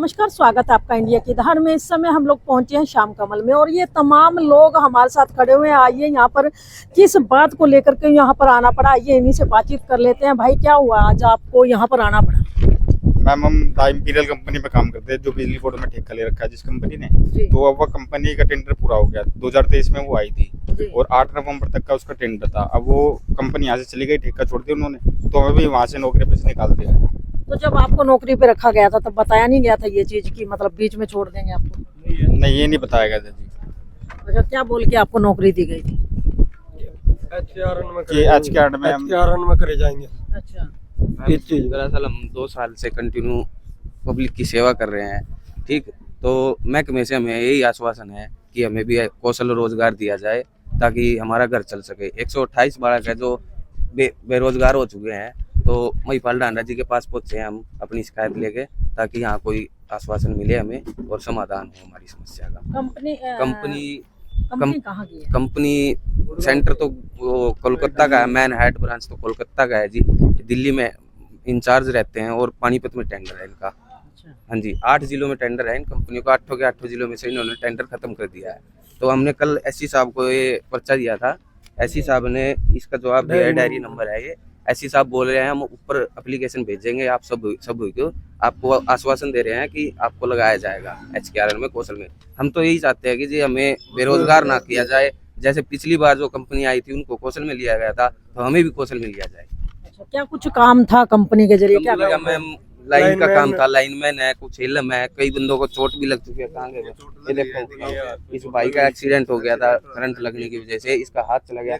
नमस्कार, स्वागत है आपका इंडिया की धार में। इस समय हम लोग पहुंचे हैं श्याम कमल में और ये तमाम लोग हमारे साथ खड़े हुए हैं। आइए यहाँ पर किस बात को लेकर के यहाँ पर आना पड़ा, आइए इन्हीं से बातचीत कर लेते हैं। भाई क्या हुआ आज आपको यहाँ पर आना पड़ा? मैम हम इम्पीरियल कंपनी में काम करते हैं, जो बिजली बोर्ड में ठेका ले रखा है जिस कंपनी ने। तो अब वो कंपनी का टेंडर पूरा हो गया, 2023 में वो आई थी और 8 नवंबर तक का उसका टेंडर था। अब वो कंपनी यहाँ से चली गई, ठेका छोड़ दिया उन्होंने, तो हमें भी वहाँ से नौकरी पे से निकाल दिया। तो जब आपको नौकरी पे रखा गया था तब बताया नहीं गया था ये चीज की मतलब बीच में छोड़ देंगे आपको? नहीं, ये नहीं बताया गया था जी। अच्छा, क्या बोल के आपको नौकरी दी गई थी? HKRN में करे जाएंगे। अच्छा, इस चीज दरअसल हम 2 साल से कंटिन्यू पब्लिक की सेवा कर रहे हैं, ठीक। तो महकमे से हमें यही आश्वासन है कि हमें भी कौशल रोजगार दिया जाए ताकि हमारा घर चल सके। 128 बालक है जो बेरोजगार हो चुके हैं, तो महिपाल डांडा जी के पास पहुंचे हैं हम अपनी शिकायत लेके, ताकि यहाँ कोई आश्वासन मिले हमें और समाधान हो हमारी समस्या का। कंपनी कहाँ की है? कंपनी सेंटर तो वो कोलकाता का है, मैन हेड ब्रांच तो कोलकाता का है जी। दिल्ली में इंचार्ज रहते हैं और पानीपत में टेंडर है इनका। हाँ जी, 8 जिलों में टेंडर है इन कंपनियों का। 8 के 8 जिलों में से इन्होंने टेंडर खत्म कर दिया है। तो हमने कल एससी साहब को ये पर्चा दिया था, एससी साहब ने इसका जवाब दिया है, डायरी नंबर है ये। एससी साहब बोल रहे हैं हम ऊपर एप्लीकेशन भेजेंगे, आप सब को आपको आश्वासन दे रहे हैं कि आपको लगाया जाएगा HKRN में, कौशल में। हम तो यही चाहते हैं कि जी हमें बेरोजगार ना किया जाए। जैसे पिछली बार जो कंपनी आई थी उनको कौशल में लिया गया था, तो हमें भी कौशल में लिया जाए। अच्छा, क्या कुछ काम था कंपनी के जरिए? क्या काम? मैम लाइन का काम था, लाइनमैन है, कुछ इलम है, कई बंदों को चोट भी लग चुकी है। कहाँ गए ये देखो, इस भाई का एक्सीडेंट हो गया था करंट लगने की वजह से, इसका हाथ चला गया।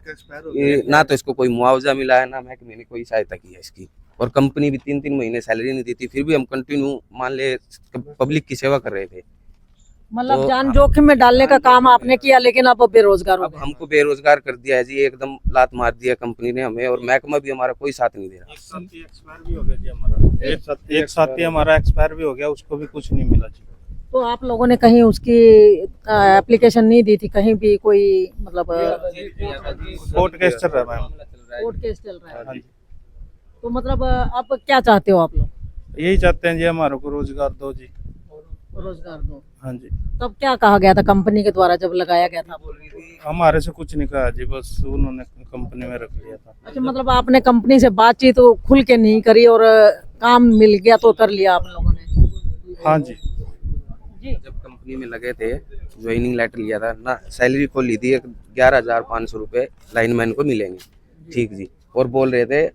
ये ना तो इसको कोई मुआवजा मिला है, ना महकमे ने कोई सहायता की है इसकी। और कंपनी भी 3-3 महीने सैलरी नहीं दी थी, फिर भी हम कंटिन्यू मान ले पब्लिक की सेवा कर रहे थे। मतलब तो जान जोखिम में डालने का काम आपने किया, लेकिन आप बेरोजगार हो अब गए। हमको बेरोजगार कर दिया है जी, एकदम लात मार दिया कंपनी ने हमें, और महकमा भी हमारा कोई साथ नहीं दे रहा। एक साथी एक्सपायर भी हो गया जी हमारा, एक साथी हमारा एक्सपायर भी हो गया, उसको भी कुछ नहीं मिला जी। तो आप लोगों ने कहीं उसकी एप्लीकेशन नहीं दी थी? कहीं भी कोई मतलब कोर्ट केस चल रहा है मैम। कोर्ट केस चल रहा है? हाँ जी, तो मतलब आप क्या चाहते हो आप लोग? यही चाहते हैं जी, हमारे को रोजगार दो जी। रोजगार दो। हाँ जी, तब क्या कहा गया था कंपनी के द्वारा जब लगाया गया था? हमारे से कुछ नहीं कहा जी, बस उन्होंने कंपनी में रख लिया था। अच्छा, मतलब आपने कंपनी से बातचीत तो खुल के नहीं करी और काम मिल गया तो कर लिया आप लोगों ने? हाँ जी, जब कंपनी में लगे थे, ज्वाइनिंग लेटर लिया था ना, सैलरी को ली थी 11,500 रुपये लाइनमैन को मिलेंगे, ठीक जी। और बोल रहे थे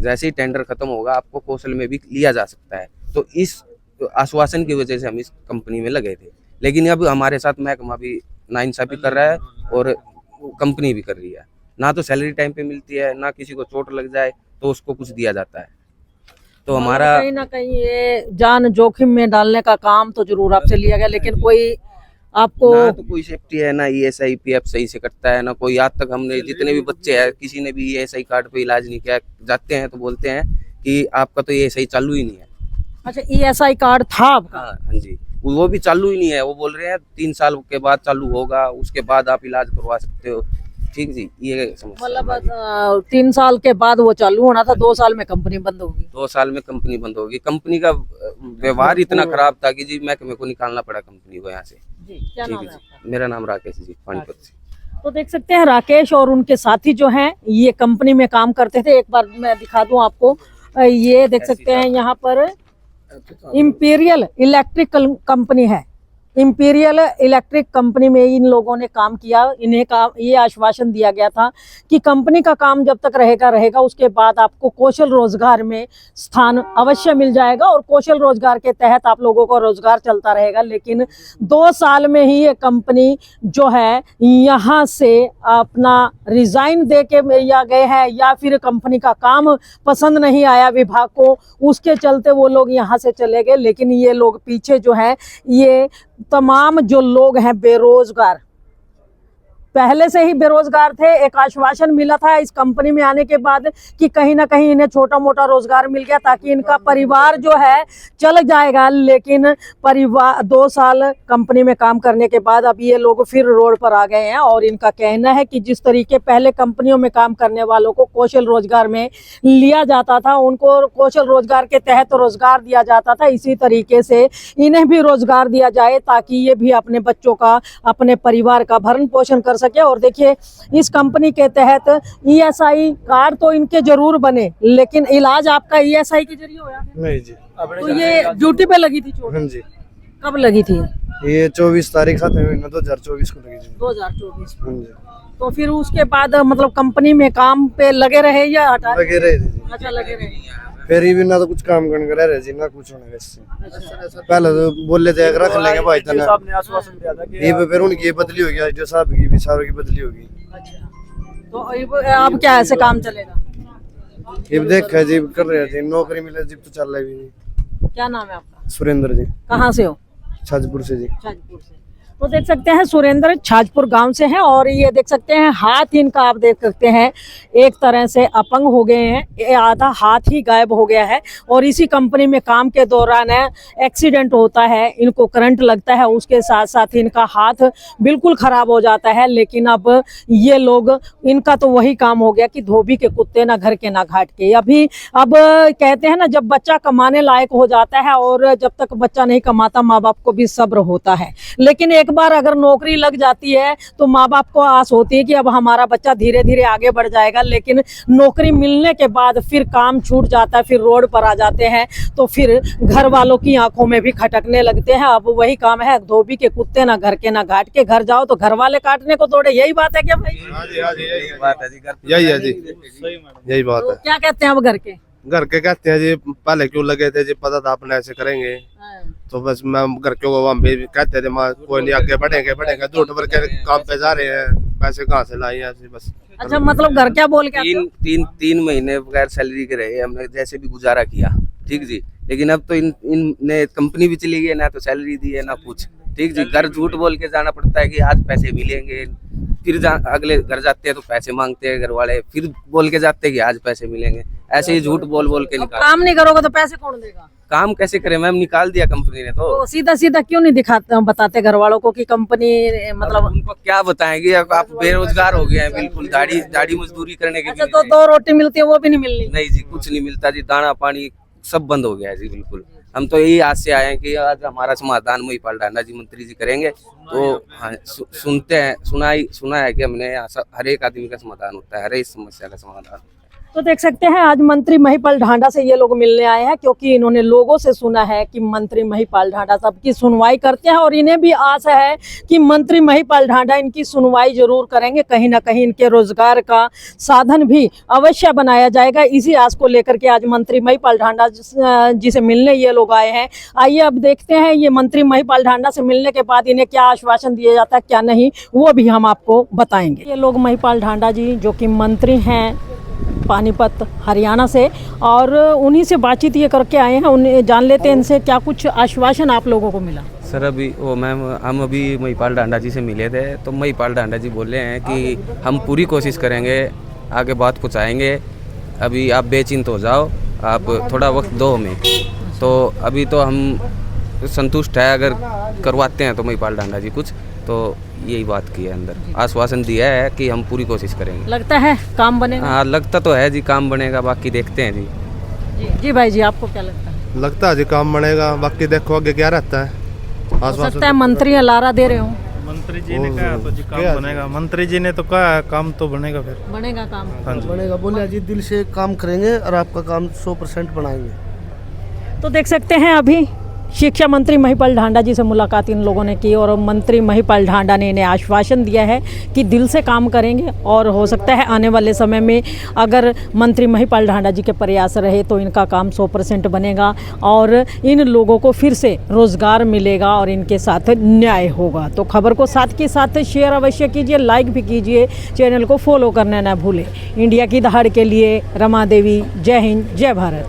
जैसे ही टेंडर खत्म होगा आपको कौशल में भी लिया जा सकता है। तो इस आश्वासन की वजह से हम इस कंपनी में लगे थे, लेकिन अब हमारे साथ महकमा भी नाइंसाफी कर रहा है और कंपनी भी कर रही है। ना तो सैलरी टाइम पे मिलती है, ना किसी को चोट लग जाए तो उसको कुछ दिया जाता है। तो हमारा कहीं ना कहीं ये जान जोखिम में डालने का काम तो जरूर आपसे लिया गया, लेकिन कोई आपको ना तो कोई सेफ्टी है, ना ESI PF सही से कटता है, ना कोई। आज तक हमने जितने भी बच्चे हैं किसी ने भी ESI कार्ड पे इलाज नहीं किया। जाते हैं तो बोलते हैं कि आपका तो ESI चालू ही नहीं है। अच्छा, ESI कार्ड था आपका? हाँ जी, वो भी चालू ही नहीं है। वो बोल रहे हैं 3 साल के बाद चालू होगा, उसके बाद आप इलाज करवा सकते हो, ठीक जी। ये समस्या मतलब 3 साल के बाद वो चालू होना था, 2 साल में कंपनी बंद होगी। 2 साल में कंपनी बंद होगी। कंपनी का व्यवहार इतना खराब था कि जी महकमे को निकालना पड़ा कंपनी को यहाँ से। जी, क्या नाम ठीक है है आपका? जी, मेरा नाम राकेश जी, पानीपत से। तो देख सकते हैं राकेश और उनके साथी जो हैं ये कंपनी में काम करते थे। एक बार मैं दिखा दूं आपको, ये देख सकते हैं यहाँ पर इंपीरियल इलेक्ट्रिक कंपनी है। इंपीरियल इलेक्ट्रिक कंपनी में इन लोगों ने काम किया। इन्हें ये आश्वासन दिया गया था कि कंपनी का काम जब तक रहेगा उसके बाद आपको कौशल रोजगार में स्थान अवश्य मिल जाएगा और कौशल रोजगार के तहत आप लोगों को रोजगार चलता रहेगा। लेकिन 2 साल में ही ये कंपनी जो है यहाँ से अपना रिजाइन दे के या गए हैं, या फिर कंपनी का काम पसंद नहीं आया विभाग को, उसके चलते वो लोग यहाँ से चले गए। लेकिन ये लोग पीछे जो है, ये तमाम जो लोग हैं बेरोजगार पहले से ही बेरोजगार थे। एक आश्वासन मिला था इस कंपनी में आने के बाद कि कहीं ना कहीं इन्हें छोटा मोटा रोजगार मिल गया ताकि इनका परिवार जो है चल जाएगा, लेकिन परिवार 2 साल कंपनी में काम करने के बाद अब ये लोग फिर रोड पर आ गए हैं। और इनका कहना है कि जिस तरीके पहले कंपनियों में काम करने वालों को कौशल रोजगार में लिया जाता था, उनको कौशल रोजगार के तहत रोजगार दिया जाता था, इसी तरीके से इन्हें भी रोजगार दिया जाए ताकि ये भी अपने बच्चों का, अपने परिवार का भरण पोषण कर सके। और देखिए इस कंपनी के तहत ESI कार्ड तो इनके जरूर बने, लेकिन इलाज आपका ESI के जरिए होया? नहीं जी। तो ये ड्यूटी पे लगी थी चोट? हाँ जी। कब लगी थी? ये 24 तारीख आते महीना 2024 को लगी जी। 2024। हाँ जी। तो फिर उसके बाद मतलब कंपनी में काम पे लगे रहे या हटा? लगे रहे थे जी। अच्छा, लगे रहे। फिर ये भी ना तो कुछ काम करने का रहे जी, ना कुछ होने इससे। पहले तो बोले थे रख लेंगे भाई तना, ये फिर उनकी बदली होगी, आज जो साहब की भी सारों की बदली होगी। अच्छा, तो अब क्या ऐसे काम चलेगा? ये देखा जी कर रहे थे, नौकरी मिले जी तो चल रही भी। क्या नाम है आपका? सुरेंद्र जी। कहाँ से हो? छाजपुर से जी। छाजपुर से। तो देख सकते हैं सुरेंद्र छाजपुर गांव से हैं और ये देख सकते हैं हाथ इनका आप देख सकते हैं एक तरह से अपंग हो गए हैं, ये आधा हाथ ही गायब हो गया है। और इसी कंपनी में काम के दौरान एक्सीडेंट होता है, इनको करंट लगता है, उसके साथ साथ इनका हाथ बिल्कुल खराब हो जाता है। लेकिन अब ये लोग, इनका तो वही काम हो गया कि धोबी के कुत्ते ना घर के ना घाट के। अभी अब कहते हैं ना, जब बच्चा कमाने लायक हो जाता है और जब तक बच्चा नहीं कमाता माँ बाप को भी सब्र होता है, लेकिन एक बार अगर नौकरी लग जाती है तो माँ बाप को आस होती है कि अब हमारा बच्चा धीरे धीरे आगे बढ़ जाएगा। लेकिन नौकरी मिलने के बाद फिर काम छूट जाता है, फिर रोड पर आ जाते हैं, तो फिर घर वालों की आंखों में भी खटकने लगते हैं। अब वही काम है, धोबी के कुत्ते ना घर के ना घाट के। घर जाओ तो घर वाले काटने को दौड़े, यही बात है क्या भाई? यही बात है जी, यही बात तो है। क्या कहते हैं अब घर के? घर के कहते हैं जी पहले क्यों लगे थे जी, पता था अपने ऐसे करेंगे, तो बस मैं घर के को भी कहते थे माँ कोई नहीं आगे बढ़ेंगे झूठ भर के काम पे जा रहे हैं, पैसे कहाँ से लाए ऐसे बस। अच्छा, मतलब घर क्या बोल के आते हो? तीन महीने बगैर सैलरी के रहे, हमने जैसे भी गुजारा किया, ठीक जी। लेकिन अब तो इनने कंपनी भी चली गई, ना तो सैलरी दी है ना कुछ, ठीक जी। घर झूठ बोल के जाना पड़ता है कि आज पैसे मिलेंगे, फिर अगले घर जाते हैं तो पैसे मांगते हैं घर वाले, फिर बोल के जाते हैं कि आज पैसे मिलेंगे, ऐसे ही झूठ बोल के निकाल। काम नहीं करोगे तो पैसे कौन देगा? काम कैसे करें मैम, निकाल दिया कंपनी ने। तो सीधा सीधा क्यों नहीं दिखाते, बताते घर वालों को कि कंपनी मतलब? उनको क्या बताएंगे, अब आप बेरोजगार हो गए हैं बिल्कुल, दाढ़ी मजदूरी करने के। अच्छा, तो 2 रोटी मिलती है वो भी नहीं मिलनी? नहीं जी, कुछ नहीं मिलता जी, दाना पानी सब बंद हो गया है जी बिल्कुल। हम तो यही आज से आए हैं कि आज हमारा समाधान महिपाल ढांडा जी मंत्री जी करेंगे। तो हाँ, सुनते हैं, सुना है कि हमने हर एक आदमी का समाधान होता है, हर एक समस्या का समाधान। तो देख सकते हैं आज मंत्री महिपाल ढांडा से ये लोग मिलने आए हैं, क्योंकि इन्होंने लोगों से सुना है कि मंत्री महिपाल ढांडा सबकी सुनवाई करते हैं और इन्हें भी आशा है कि मंत्री महिपाल ढांडा इनकी सुनवाई जरूर करेंगे, कहीं ना कहीं इनके रोजगार का साधन भी अवश्य बनाया जाएगा। इसी आस को लेकर के आज मंत्री महिपाल ढांडा जी से मिलने ये लोग आए हैं। आइए अब देखते हैं ये मंत्री महिपाल ढांडा से मिलने के बाद इन्हें क्या आश्वासन दिया जाता है, क्या नहीं, वो भी हम आपको बताएंगे। ये लोग महिपाल ढांडा जी जो कि मंत्री हैं पानीपत हरियाणा से, और उन्हीं से बातचीत ये करके आए हैं, उन्हें जान लेते हैं इनसे क्या कुछ आश्वासन आप लोगों को मिला। सर अभी वो मैम, हम अभी महिपाल ढांडा जी से मिले थे, तो महिपाल ढांडा जी बोले हैं कि हम पूरी कोशिश करेंगे, आगे बात पहुँचाएंगे, अभी आप बेचिंत हो जाओ, आप थोड़ा वक्त दो हमें। तो अभी तो हम संतुष्ट है, अगर करवाते हैं तो महिपाल ढांडा जी कुछ, तो यही बात की है, अंदर आश्वासन दिया है कि हम पूरी कोशिश करेंगे। लगता है काम बनेगा? हाँ लगता तो है जी, काम बनेगा, बाकी देखते हैं जी। जी भाई जी, आपको क्या लगता है? लगता है जी काम बनेगा, बाकी देखो आगे क्या रहता है। हो सकता है मंत्री लारा दे रहे हो। मंत्री जी ने कहा तो जी काम बनेगा, मंत्री जी ने तो कहा काम तो बनेगा, फिर बनेगा काम। हाँ जी बनेगा, बोले जी दिल से काम करेंगे और आपका काम 100% बनाएंगे। तो देख सकते हैं अभी शिक्षा मंत्री महिपाल ढांडा जी से मुलाकात इन लोगों ने की और मंत्री महिपाल ढांडा ने इन्हें आश्वासन दिया है कि दिल से काम करेंगे, और हो सकता है आने वाले समय में अगर मंत्री महिपाल ढांडा जी के प्रयास रहे तो इनका काम 100% बनेगा और इन लोगों को फिर से रोजगार मिलेगा और इनके साथ न्याय होगा। तो खबर को साथ के साथ शेयर अवश्य कीजिए, लाइक भी कीजिए, चैनल को फॉलो करना ना भूलें। इंडिया की दहाड़ के लिए रमा देवी, जय हिंद, जय भारत।